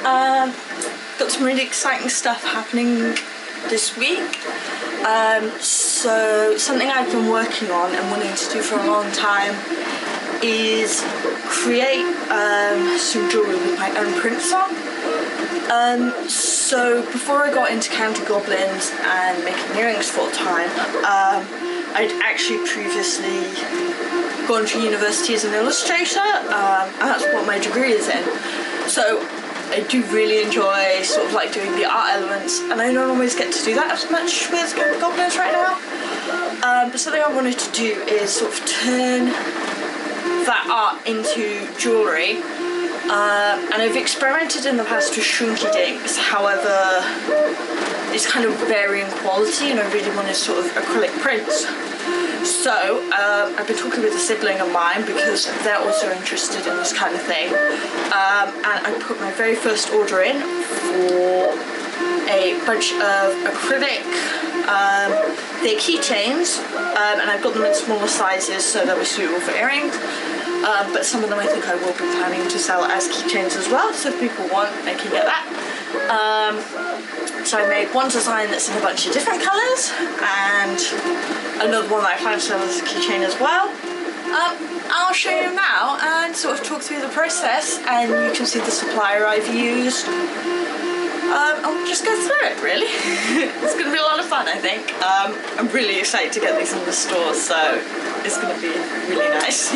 Got some really exciting stuff happening this week. So something I've been working on and wanting to do for a long time is create some jewellery with my own prints on. So before I got into counting goblins and making earrings full time, I'd actually previously gone to university as an illustrator, and that's what my degree is in. So I do really enjoy sort of like doing the art elements, and I don't always get to do that as much with goblins right now. But something I wanted to do is sort of turn that art into jewellery. And I've experimented in the past with shrinky dinks, however it's kind of varying quality and I really wanted sort of acrylic prints. So I've been talking with a sibling of mine because they're also interested in this kind of thing, and I put my very first order in for a bunch of acrylic, they're keychains, and I've got them in smaller sizes so they'll be suitable for earrings, but some of them I think I will be planning to sell as keychains as well, so if people want they can get that. So I made one design that's in a bunch of different colours and another one that I plan to sell as a keychain as well. I'll show you now and sort of talk through the process, and you can see the supplier I've used. I'll just go through it really. It's going to be a lot of fun I think. I'm really excited to get these in the store, so it's going to be really nice.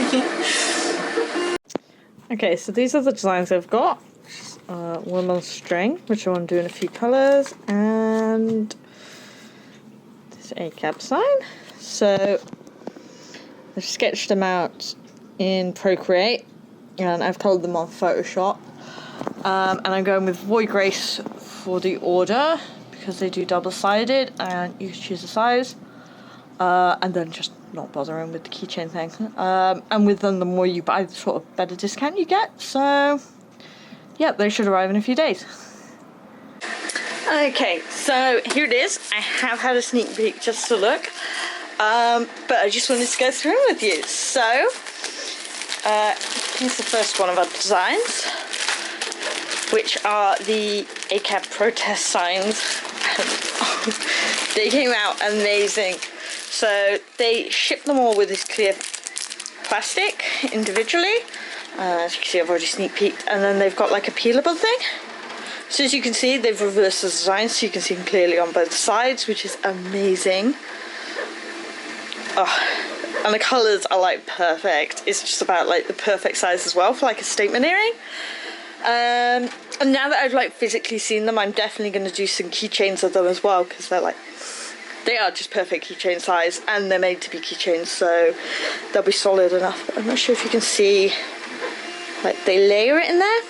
Okay, so these are the designs I've got. One on string, which I want to do in a few colours, and this ACAB sign. So I've sketched them out in Procreate and I've coloured them on Photoshop, and I'm going with Vograce for the order because they do double-sided and you can choose a size, and then just not bothering with the keychain thing, and with them the more you buy the sort of better discount you get, so yeah, they should arrive in a few days. Okay, so here it is. I have had a sneak peek just to look, but I just wanted to go through with you. So, here's the first one of our designs, which are the ACAB protest signs. They came out amazing. So they shipped them all with this clear plastic individually. As you can see, I've already sneak peeked, and then they've got like a peelable thing. So as you can see, they've reversed the design so you can see them clearly on both sides, which is amazing. Oh, and the colours are like perfect. It's just about like the perfect size as well for like a statement earring. And now that I've like physically seen them, I'm definitely going to do some keychains of them as well, because they are just perfect keychain size, and they're made to be keychains, so they'll be solid enough. I'm not sure if you can see, like they layer it in there.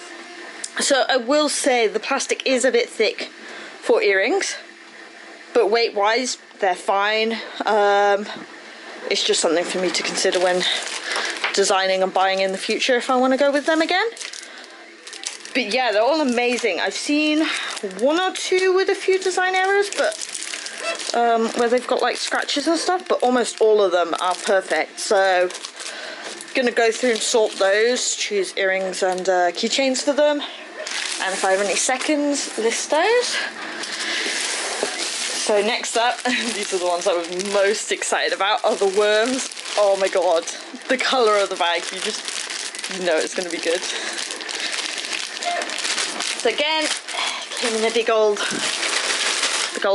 So I will say the plastic is a bit thick for earrings, but weight wise they're fine. It's just something for me to consider when designing and buying in the future if I want to go with them again. But yeah, they're all amazing. I've seen one or two with a few design errors, but where they've got like scratches and stuff, but almost all of them are perfect. So gonna go through and sort those, choose earrings and keychains for them, and if I have any seconds, list those. So next up, these are the ones I was most excited about, are the worms. Oh my god, the colour of the bag, you know it's gonna be good. So again, came in a big old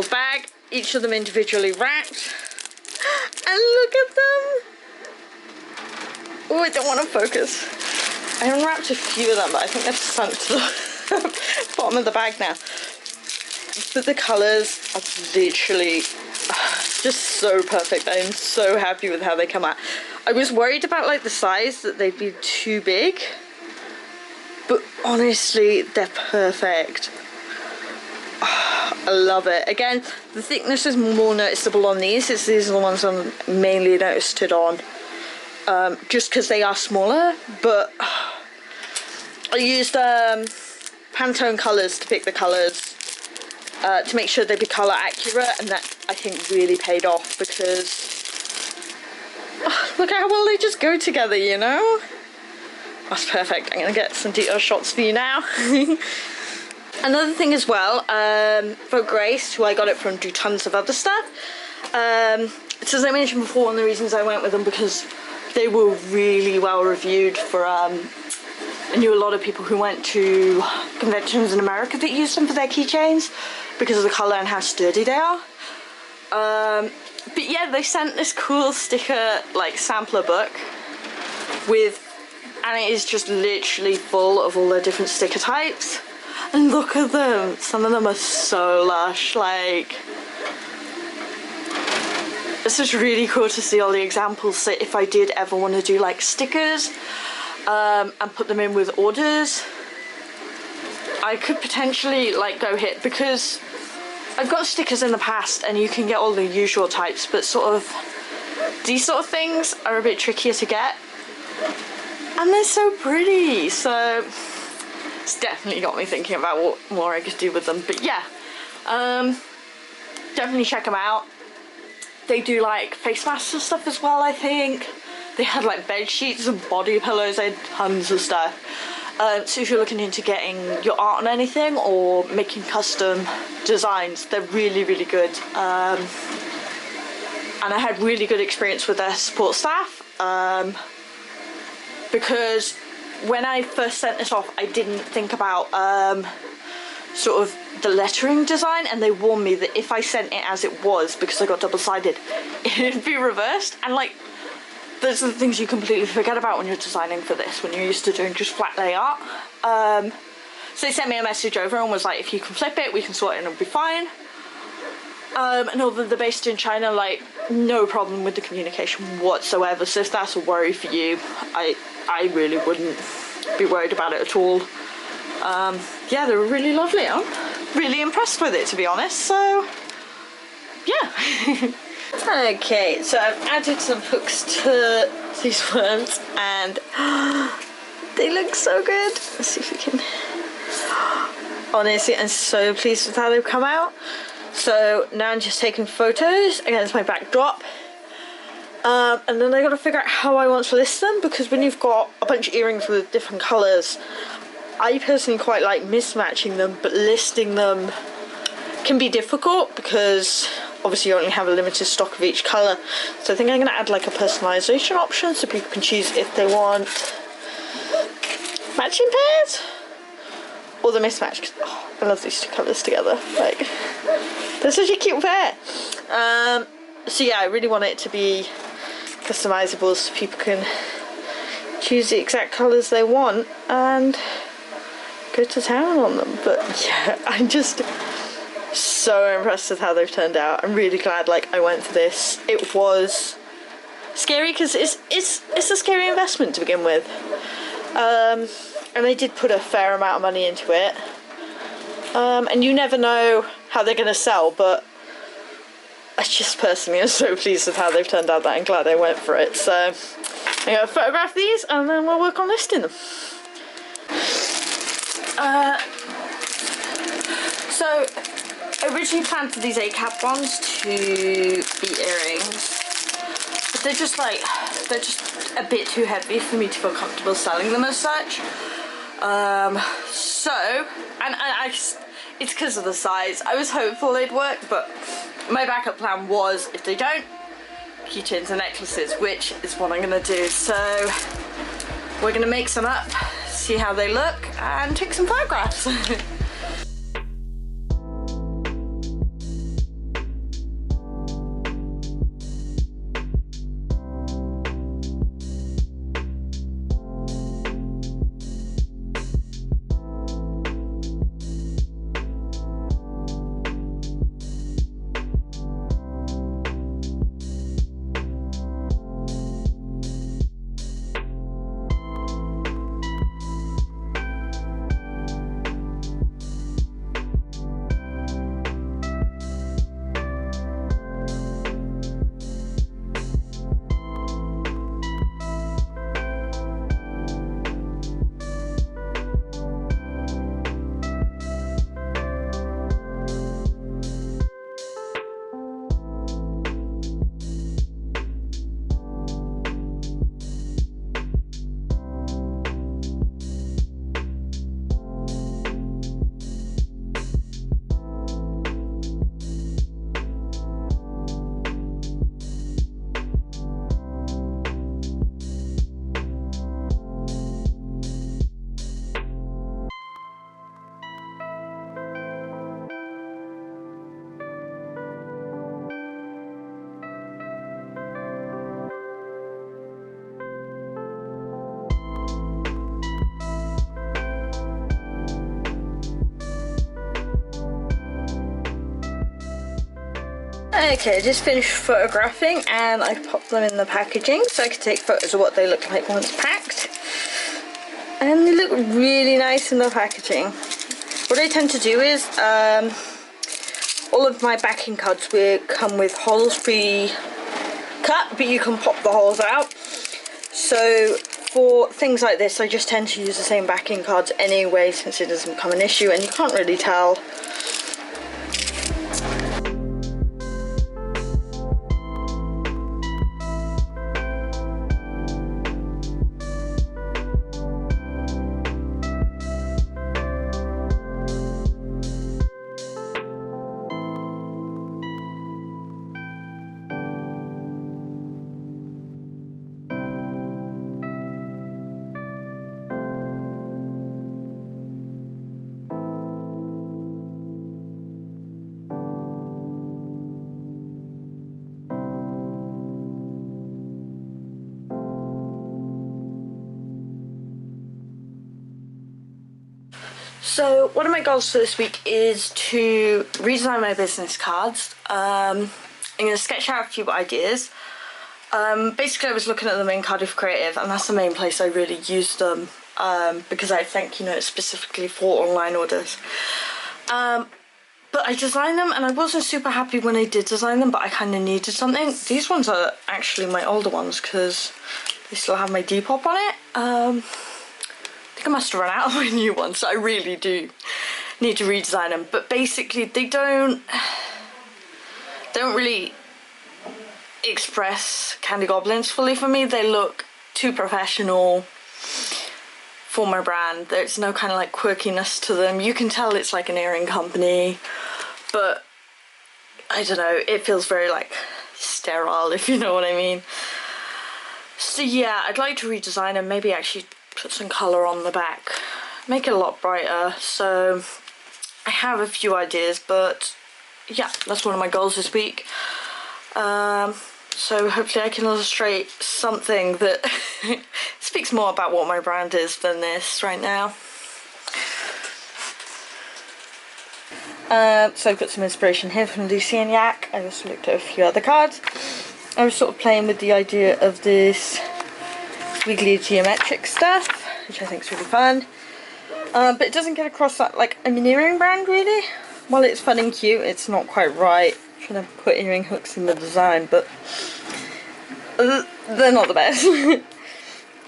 bag, each of them individually wrapped, and look at them. Oh, I don't want to focus. I unwrapped a few of them, but I think they've sunk to the bottom of the bag now. But the colours are literally just so perfect. I am so happy with how they come out. I was worried about like the size, that they'd be too big, but honestly, they're perfect. I love it. Again, the thickness is more noticeable on these. These are the ones I'm mainly noticed it on. Just because they are smaller, but I used Pantone colours to pick the colours, to make sure they'd be colour accurate, and that I think really paid off, because look how well they just go together, you know? That's perfect. I'm going to get some detailed shots for you now. Another thing as well, Vograce, who I got it from, do tons of other stuff. So as I mentioned before, one of the reasons I went with them because they were really well reviewed for, I knew a lot of people who went to conventions in America that used them for their keychains because of the colour and how sturdy they are. But yeah, they sent this cool sticker, like, sampler book with, and it is just literally full of all their different sticker types. And look at them, some of them are so lush, like, it's just really cool to see all the examples. So if I did ever want to do like stickers and put them in with orders, I could potentially like go hit, because I've got stickers in the past and you can get all the usual types, but sort of these sort of things are a bit trickier to get, and they're so pretty. So it's definitely got me thinking about what more I could do with them. But yeah, definitely check them out. They do like face masks and stuff as well, I think. They had like bed sheets and body pillows, they had tons of stuff. So if you're looking into getting your art on anything or making custom designs, they're really, really good. And I had really good experience with their support staff, because when I first sent this off, I didn't think about sort of the lettering design, and they warned me that if I sent it as it was, because I got double-sided, it'd be reversed. And like, those are the things you completely forget about when you're designing for this, when you're used to doing just flat lay art. So they sent me a message over and was like, if you can flip it, we can sort it and it'll be fine. And although they're based in China, like, no problem with the communication whatsoever. So if that's a worry for you, I really wouldn't be worried about it at all. Yeah, they were really lovely. I'm really impressed with it, to be honest. So yeah. Okay, so I've added some hooks to these ones and they look so good. Let's see if we can. Honestly, I'm so pleased with how they've come out. So now I'm just taking photos against my backdrop. And then I gotta figure out how I want to list them, because when you've got a bunch of earrings with different colours, I personally quite like mismatching them, but listing them can be difficult because obviously you only have a limited stock of each colour. So I think I'm going to add like a personalisation option so people can choose if they want matching pairs or the mismatch. Cause, oh, I love these two colours together. Like, they're such a cute pair. So yeah, I really want it to be customisable so people can choose the exact colours they want and go to town on them. But yeah, I'm just so impressed with how they've turned out. I'm really glad like I went for this. It was scary because it's a scary investment to begin with, and they did put a fair amount of money into it, and you never know how they're going to sell, but I just personally am so pleased with how they've turned out that I'm glad I went for it. So I'm going to photograph these and then we'll work on listing them. So I originally planned for these A-cap ones to be earrings, but they're just a bit too heavy for me to feel comfortable selling them as such. It's because of the size. I was hopeful they'd work, but my backup plan was, if they don't, keychains and necklaces, which is what I'm gonna do. So we're gonna make some up, see how they look, and take some photographs. Okay, I just finished photographing and I popped them in the packaging so I could take photos of what they look like once packed. And they look really nice in the packaging. What I tend to do is, all of my backing cards will come with holes pre-cut, but you can pop the holes out. So for things like this, I just tend to use the same backing cards anyway, since it doesn't become an issue and you can't really tell. So one of my goals for this week is to redesign my business cards. I'm going to sketch out a few ideas. Basically I was looking at them in Cardiff Creative and that's the main place I really use them because I think, you know, it's specifically for online orders. But I designed them and I wasn't super happy when I did design them, but I kind of needed something. These ones are actually my older ones because they still have my Depop on it. I think I must have run out of my new ones, so I really do need to redesign them. But basically they don't really express Candy Goblins fully for me. They look too professional for my brand. There's no kind of like quirkiness to them. You can tell it's like an earring company, but I don't know, it feels very like sterile, if you know what I mean. So yeah, I'd like to redesign them, maybe actually put some colour on the back, make it a lot brighter. So I have a few ideas, but yeah, that's one of my goals this week. So hopefully I can illustrate something that speaks more about what my brand is than this right now. So I've got some inspiration here from Lucy and Yak. I also looked at a few other cards. I was sort of playing with the idea of this wiggly geometric stuff, which I think is really fun. But it doesn't get across that like I'm an earring brand really. While it's fun and cute, it's not quite right. I'm trying to put earring hooks in the design, but they're not the best.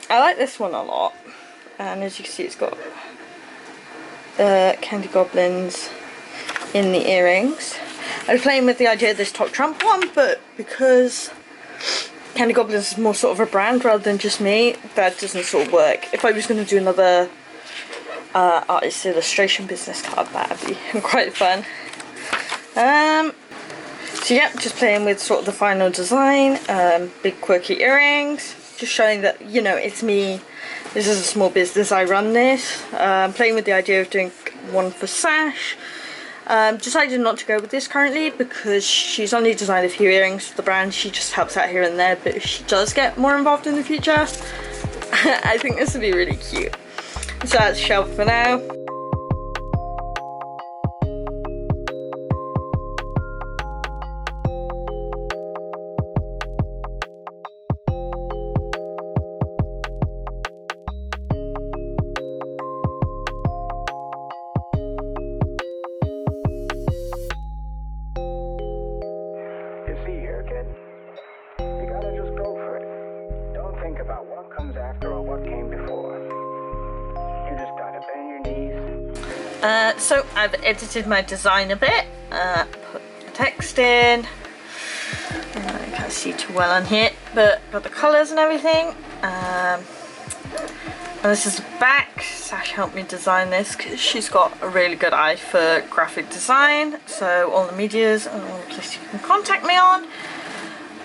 I like this one a lot, and as you can see, it's got Candy Goblins in the earrings. I was playing with the idea of this Top Trump one, but because Candy Goblins is more sort of a brand rather than just me, that doesn't sort of work. If I was going to do another artist illustration business card, that'd be quite fun. So yeah, just playing with sort of the final design, big quirky earrings, just showing that, you know, it's me, this is a small business, I run this. Playing with the idea of doing one for Sash. Decided not to go with this currently because she's only designed a few earrings for the brand. She just helps out here and there, but if she does get more involved in the future, I think this would be really cute. So that's shelved for now. So I've edited my design a bit, put the text in, I can't see too well on here, but got the colours and everything. And this is the back. Sash helped me design this because she's got a really good eye for graphic design, so all the medias and all the places you can contact me on.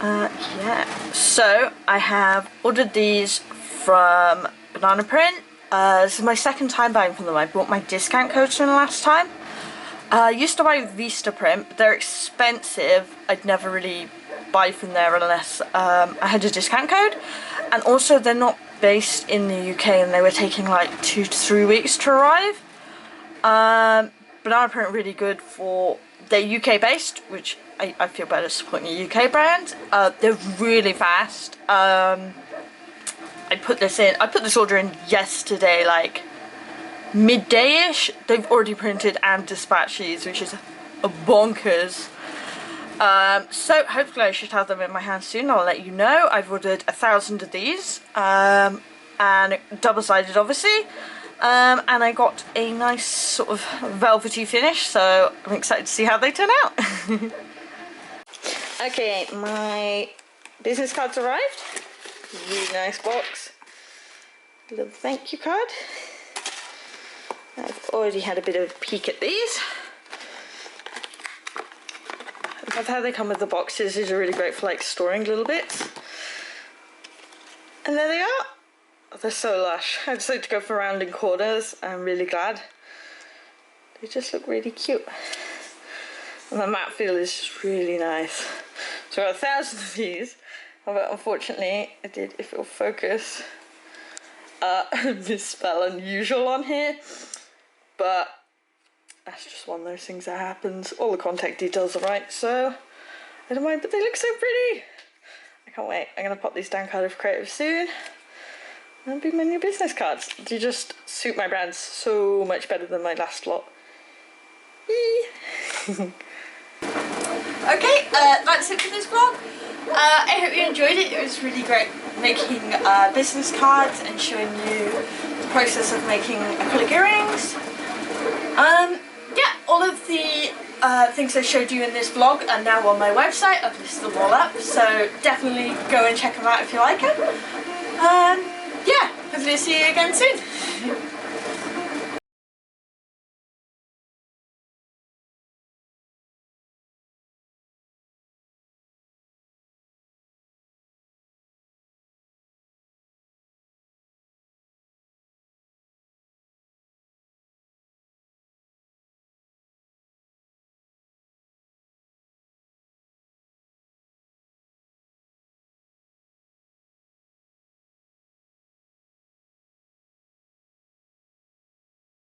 Yeah, so I have ordered these from Banana Print. This is my second time buying from them. I bought my discount codes from the last time. I used to buy with Vista Print, but they're expensive. I'd never really buy from there unless I had a discount code. And also they're not based in the UK and they were taking like 2 to 3 weeks to arrive. Banana Print really good for They're UK based, which I feel better supporting a UK brand. They're really fast. I put this order in yesterday, like midday-ish. They've already printed and dispatched these, which is bonkers. So hopefully I should have them in my hands soon. I'll let you know. I've ordered 1,000 of these, and double-sided obviously, and I got a nice sort of velvety finish, so I'm excited to see how they turn out. Okay, my business cards arrived. Really nice box. A little thank you card. I've already had a bit of a peek at these. I love how they come with the boxes. These are really great for like storing little bits. And there they are. Oh, they're so lush. I just like to go for rounding corners. I'm really glad. They just look really cute. And the matte feel is just really nice. So I got 1,000 of these. But unfortunately, I did, if it'll focus, misspell unusual on here. But that's just one of those things that happens. All the contact details are right, so I don't mind, but they look so pretty. I can't wait. I'm going to pop these down Cardiff of Creative soon. And be my new business cards. They just suit my brand so much better than my last lot. Okay, that's it for this vlog. I hope you enjoyed it. It was really great making business cards and showing you the process of making acrylic earrings. Yeah, all of the things I showed you in this vlog are now on my website. I've listed them all up, so definitely go and check them out if you like them. Yeah, hopefully see you again soon.